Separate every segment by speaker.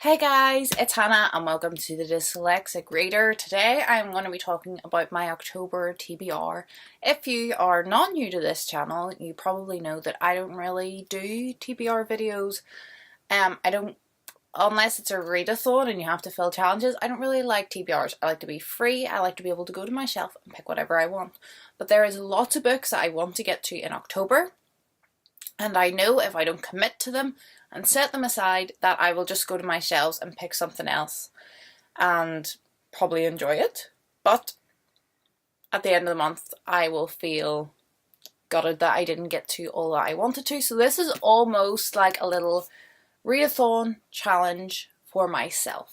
Speaker 1: Hey guys, it's Hannah and welcome to the Dyslexic Reader. Today I'm going to be talking about my October TBR. If you are not new to this channel, you probably know that I don't really do TBR videos. I don't, unless it's a readathon and you have to fill challenges, I don't really like TBRs. I like to be free, I like to be able to go to my shelf and pick whatever I want. But there is lots of books that I want to get to in October. And I know if I don't commit to them and set them aside that I will just go to my shelves and pick something else and probably enjoy it. But at the end of the month I will feel gutted that I didn't get to all that I wanted to. So this is almost like a little readathon challenge for myself.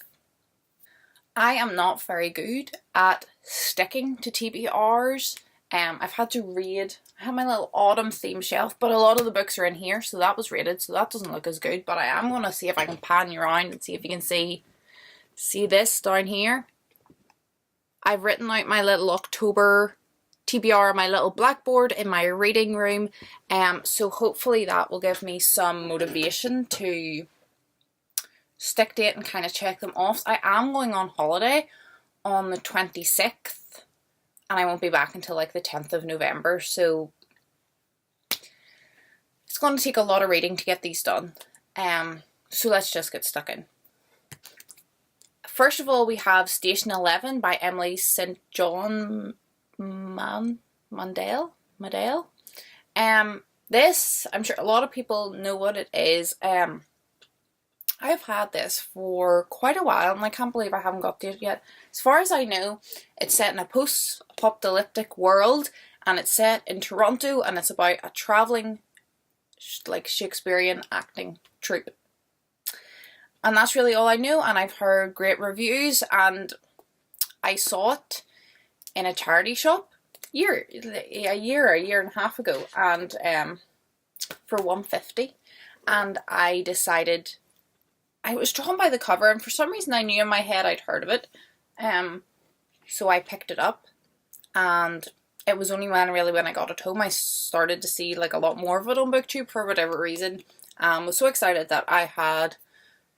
Speaker 1: I am not very good at sticking to TBRs. I've had to read, I have my little autumn theme shelf, but a lot of the books are in here, so that was rated, so that doesn't look as good, but I am going to see if I can pan you around and see if you can see this down here. I've written out my little October TBR on my little blackboard in my reading room, so hopefully that will give me some motivation to stick to it and kind of check them off. I am going on holiday on the 26th. And I won't be back until like the 10th of November, so it's going to take a lot of reading to get these done. So let's just get stuck in. First of all, we have Station 11 by Emily St. John Mandel. This, I'm sure a lot of people know what it is. I've had this for quite a while and I can't believe I haven't got to it yet. As far as I know, it's set in a post-apocalyptic world and it's set in Toronto and it's about a travelling like Shakespearean acting troupe. And that's really all I know, and I've heard great reviews, and I saw it in a charity shop a year and a half ago, and for $1.50, and I decided I was drawn by the cover, and for some reason I knew in my head I'd heard of it, so I picked it up, and it was only when I got it home I started to see like a lot more of it on BookTube for whatever reason. Was so excited that I had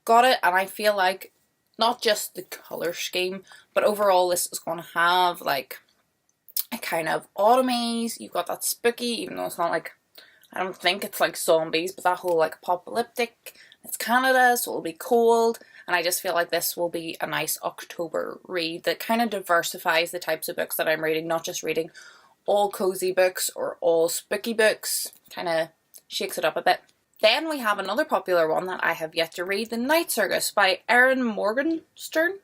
Speaker 1: got it, and I feel like not just the colour scheme, but overall this is going to have like a kind of autumn-y. You've got that spooky, even though it's not like, I don't think it's like zombies, but that whole like apocalyptic. It's Canada, so it'll be cold, and I just feel like this will be a nice October read that kind of diversifies the types of books that I'm reading, not just reading all cozy books or all spooky books, kind of shakes it up a bit. Then we have another popular one that I have yet to read, The Night Circus by Erin Morgenstern.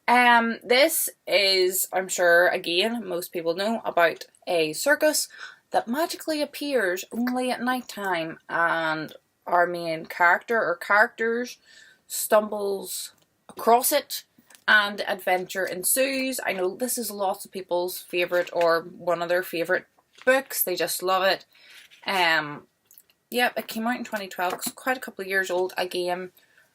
Speaker 1: This is, I'm sure, again, most people know about a circus that magically appears only at night time, and our main character or characters stumbles across it and adventure ensues. I know this is lots of people's favourite or one of their favourite books. They just love it. Yep, it came out in 2012. It's quite a couple of years old. Again,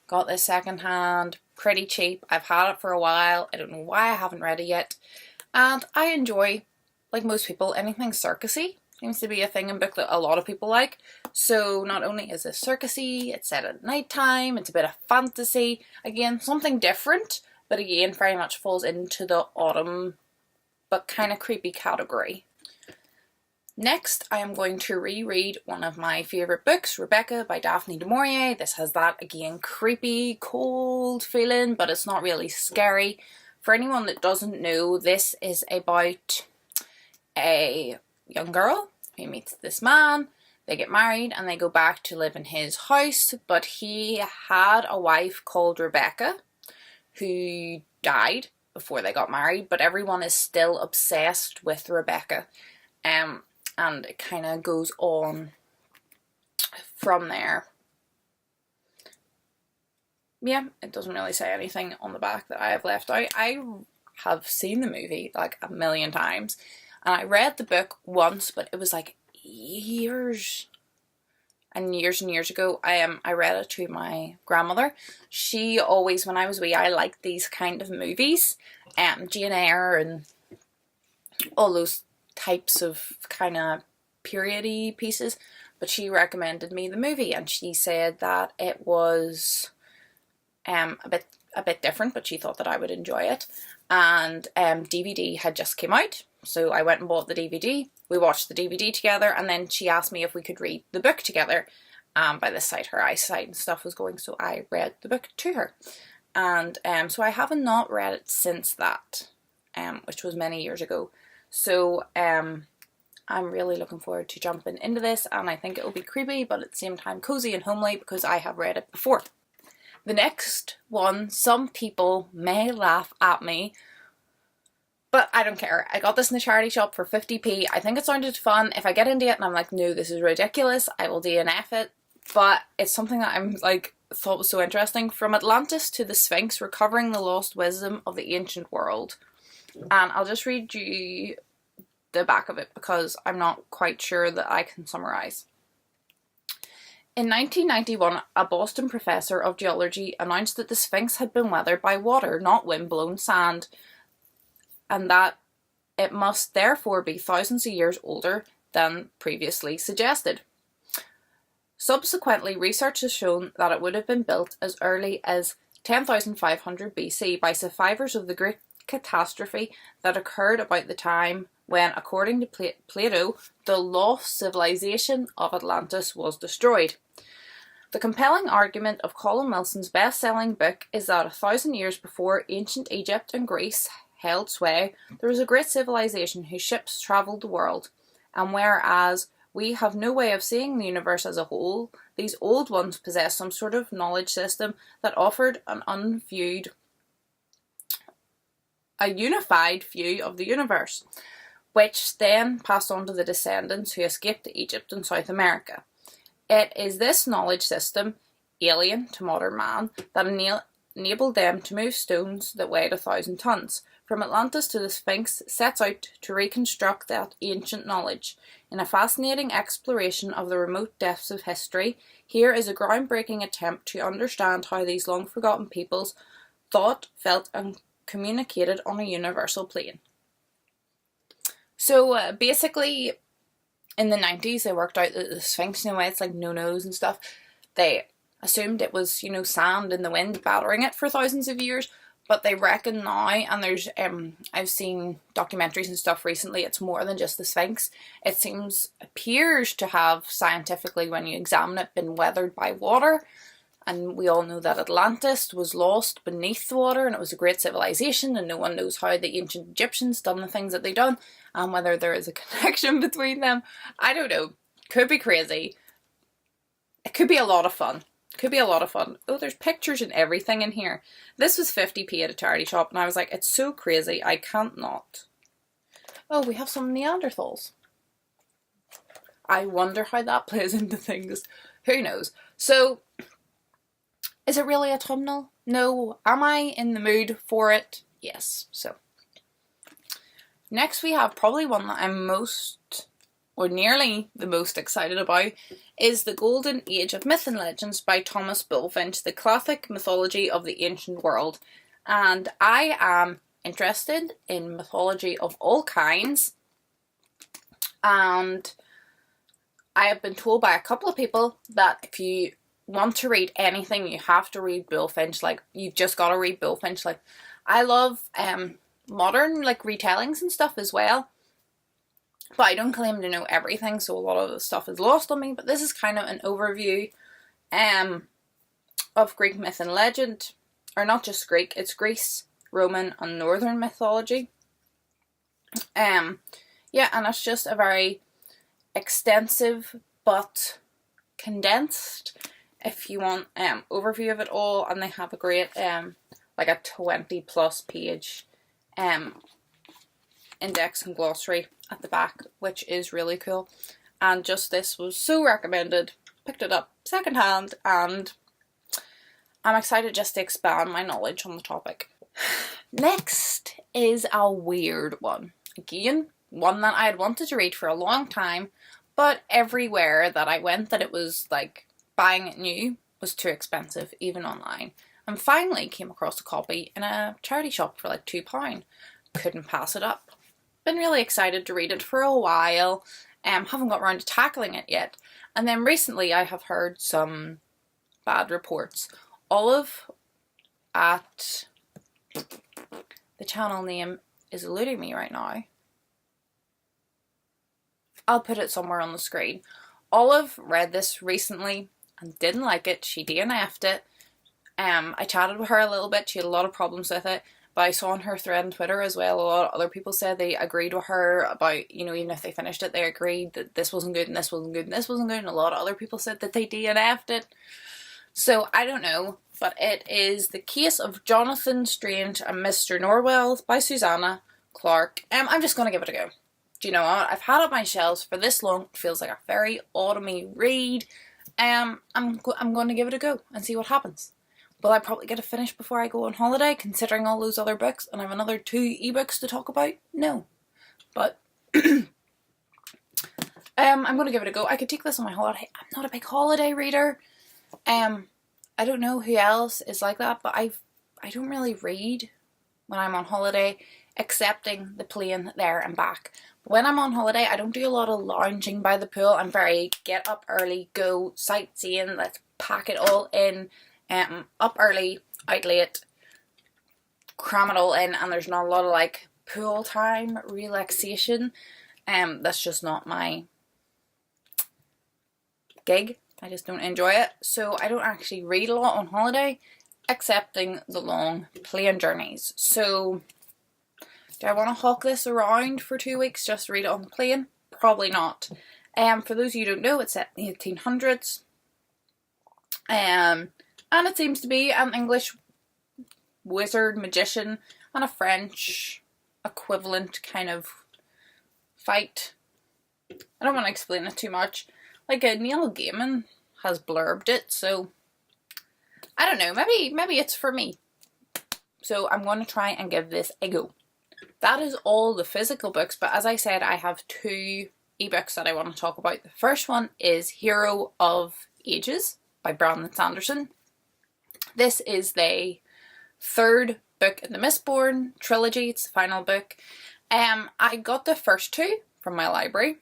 Speaker 1: got this secondhand, pretty cheap. I've had it for a while. I don't know why I haven't read it yet. And I enjoy, like most people, anything circusy. Seems to be a thing in book that a lot of people like. So not only is this circusy, it's set at night time, it's a bit of fantasy. Again, something different, but again, very much falls into the autumn, but kind of creepy category. Next, I am going to reread one of my favourite books, Rebecca by Daphne du Maurier. This has that, again, creepy, cold feeling, but it's not really scary. For anyone that doesn't know, this is about a young girl who meets this man. They get married and they go back to live in his house, but he had a wife called Rebecca who died before they got married, but everyone is still obsessed with Rebecca, and it kind of goes on from there. Yeah, it doesn't really say anything on the back that I have left out. I have seen the movie like a million times, and I read the book once, but it was like years and years and years ago. I read it to my grandmother. She always, when I was wee, I liked these kind of movies, Jane Eyre and all those types of kind of period-y pieces, but she recommended me the movie, and she said that it was a bit different, but she thought that I would enjoy it. And DVD had just came out, so I went and bought the DVD. We watched the DVD together, and then she asked me if we could read the book together. By this side, her eyesight and stuff was going, so I read the book to her. And so I haven't not read it since that, which was many years ago. So I'm really looking forward to jumping into this, and I think it will be creepy, but at the same time cozy and homely because I have read it before. The next one, some people may laugh at me, but I don't care. I got this in the charity shop for 50p. I think it sounded fun. If I get into it and I'm like, no, this is ridiculous, I will DNF it. But it's something that I'm like, thought was so interesting. From Atlantis to the Sphinx, recovering the lost wisdom of the ancient world. And I'll just read you the back of it because I'm not quite sure that I can summarize. In 1991, a Boston professor of geology announced that the Sphinx had been weathered by water, not wind-blown sand, and that it must therefore be thousands of years older than previously suggested. Subsequently, research has shown that it would have been built as early as 10,500 BC by survivors of the Great Catastrophe that occurred about the time when, according to Plato, the lost civilization of Atlantis was destroyed. The compelling argument of Colin Wilson's best-selling book is that 1,000 years before ancient Egypt and Greece held sway, there was a great civilization whose ships travelled the world, and whereas we have no way of seeing the universe as a whole, these old ones possessed some sort of knowledge system that offered a unified view of the universe, which then passed on to the descendants who escaped to Egypt and South America. It is this knowledge system, alien to modern man, that enabled them to move stones that weighed 1,000 tons. From Atlantis to the Sphinx sets out to reconstruct that ancient knowledge. In a fascinating exploration of the remote depths of history, here is a groundbreaking attempt to understand how these long-forgotten peoples thought, felt and communicated on a universal plane. So basically, in the 90s, they worked out that the Sphinx, you know, it's like no-nos and stuff. They assumed it was, you know, sand in the wind battering it for thousands of years. But they reckon now, and there's, I've seen documentaries and stuff recently, it's more than just the Sphinx. It appears to have scientifically, when you examine it, been weathered by water. And we all know that Atlantis was lost beneath the water and it was a great civilization, and no one knows how the ancient Egyptians done the things that they done and whether there is a connection between them. I don't know. Could be crazy. It could be a lot of fun. Could be a lot of fun. Oh, there's pictures and everything in here. This was 50p at a charity shop and I was like, it's so crazy, I can't not. Oh, we have some Neanderthals. I wonder how that plays into things. Who knows? So, is it really a thumbnail? No. Am I in the mood for it? Yes. So, next we have probably one that I'm most, or nearly the most excited about, is The Golden Age of Myth and Legends by Thomas Bulfinch, the classic mythology of the ancient world. And I am interested in mythology of all kinds, and I have been told by a couple of people that if you want to read anything, you have to read Bulfinch. Like, you've just got to read Bulfinch. Like, I love modern like retellings and stuff as well, but I don't claim to know everything, so a lot of the stuff is lost on me. But this is kind of an overview of Greek myth and legend, or not just Greek, it's Greece, Roman and Northern mythology. Yeah, and it's just a very extensive but condensed, if you want, overview of it all, and they have a great like a 20+ page index and glossary at the back, which is really cool. And just this was so recommended, picked it up secondhand, and I'm excited just to expand my knowledge on the topic. Next is a weird one. Again, one that I had wanted to read for a long time, but everywhere that I went that it was like buying it new was too expensive, even online. And finally came across a copy in a charity shop for like £2. Couldn't pass it up. Been really excited to read it for a while. Haven't got around to tackling it yet. And then recently I have heard some bad reports. All of at, the channel name is eluding me right now. I'll put it somewhere on the screen. Olive read this recently and didn't like it. She DNF'd it. I chatted with her a little bit. She had a lot of problems with it. But I saw on her thread on Twitter as well, a lot of other people said they agreed with her about, you know, even if they finished it, they agreed that this wasn't good and this wasn't good and this wasn't good. And a lot of other people said that they DNF'd it. So I don't know. But it is The Case of Jonathan Strange and Mr. Norwell by Susanna Clarke. I'm just going to give it a go. Do you know what? I've had it on my shelves for this long. It feels like a very autumny read. I'm going to give it a go and see what happens. Will I probably get it finished before I go on holiday, considering all those other books, and I have another 2 ebooks to talk about? No. But I'm going to give it a go. I could take this on my holiday. I'm not a big holiday reader. I don't know who else is like that, but I don't really read when I'm on holiday, excepting the plane there and back. But when I'm on holiday, I don't do a lot of lounging by the pool. I'm very get up early, go sightseeing, let's pack it all in. Up early, out late, cram it all in, and there's not a lot of like pool time, relaxation. That's just not my gig. I just don't enjoy it. So I don't actually read a lot on holiday, excepting the long plane journeys. So do I want to hawk this around for 2 weeks just to read it on the plane? Probably not. For those of you who don't know, it's set in the 1800s. And it seems to be an English wizard, magician, and a French equivalent kind of fight. I don't want to explain it too much. Like, Neil Gaiman has blurbed it, so I don't know. Maybe it's for me. So I'm going to try and give this a go. That is all the physical books, but as I said, I have 2 ebooks that I want to talk about. The first one is Hero of Ages by Brandon Sanderson. This is the 3rd book in the Mistborn trilogy. It's the final book. I got the first 2 from my library.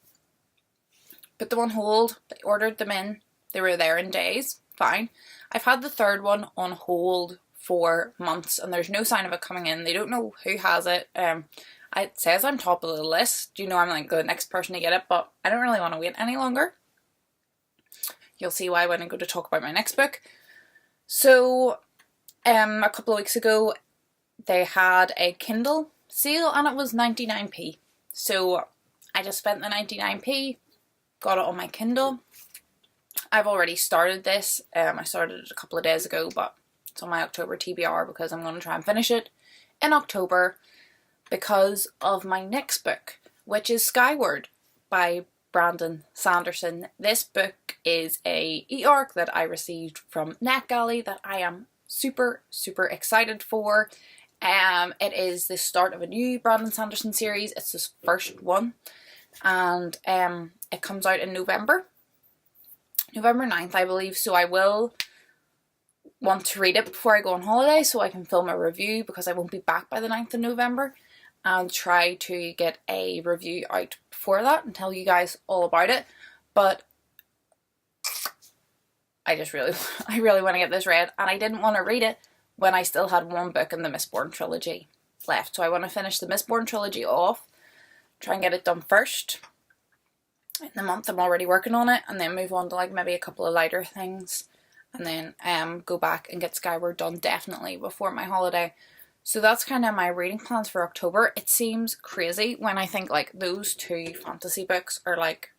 Speaker 1: Put them on hold. They ordered them in. They were there in days. Fine. I've had the 3rd one on hold for months and there's no sign of it coming in. They don't know who has it. It says I'm top of the list. You know, I'm like the next person to get it, but I don't really want to wait any longer. You'll see why when I go to talk about my next book. So, a couple of weeks ago, they had a Kindle sale and it was 99p. So, I just spent the 99p, got it on my Kindle. I've already started this. I started it a couple of days ago, but it's on my October TBR because I'm going to try and finish it in October because of my next book, which is Skyward by Brandon Sanderson. This book is a e-arc that I received from NetGalley that I am super excited for. It is the start of a new Brandon Sanderson series. It's his first one and it comes out in November 9th, I believe, so I will want to read it before I go on holiday so I can film a review because I won't be back by the 9th of November, and try to get a review out before that and tell you guys all about it. But I really want to get this read, and I didn't want to read it when I still had 1 book in the Mistborn trilogy left. So I want to finish the Mistborn trilogy off, try and get it done first in the month I'm already working on it, and then move on to like maybe a couple of lighter things, and then go back and get Skyward done definitely before my holiday. So that's kind of my reading plans for October. It seems crazy when I think like those 2 fantasy books are like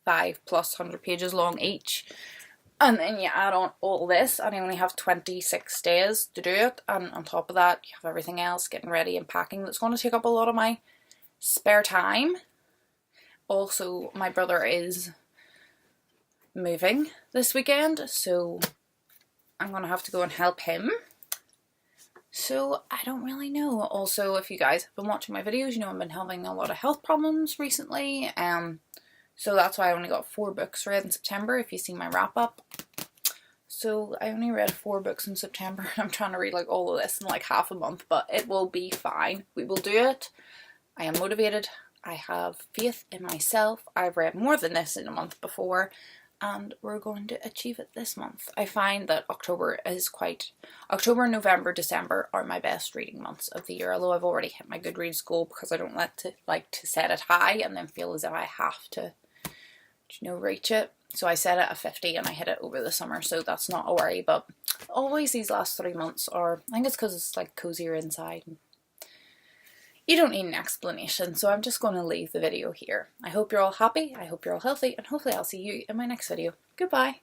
Speaker 1: 5+ hundred pages long each. And then you add on all this and I only have 26 days to do it. And on top of that, you have everything else, getting ready and packing. That's going to take up a lot of my spare time. Also, my brother is moving this weekend, so I'm going to have to go and help him. So I don't really know. Also, if you guys have been watching my videos, you know I've been having a lot of health problems recently. So that's why I only got 4 books read in September, if you see my wrap up. So I only read 4 books in September. I'm trying to read like all of this in like half a month, but it will be fine. We will do it. I am motivated. I have faith in myself. I've read more than this in a month before, and we're going to achieve it this month. I find that October, November, December are my best reading months of the year, although I've already hit my Goodreads goal because I don't like to set it high and then feel as if I have to, reach it. So I set it at 50 and I hit it over the summer, so that's not a worry. But always these last 3 months are, I think it's because it's like cozier inside. You don't need an explanation, so I'm just going to leave the video here. I hope you're all happy, I hope you're all healthy, and hopefully I'll see you in my next video. Goodbye!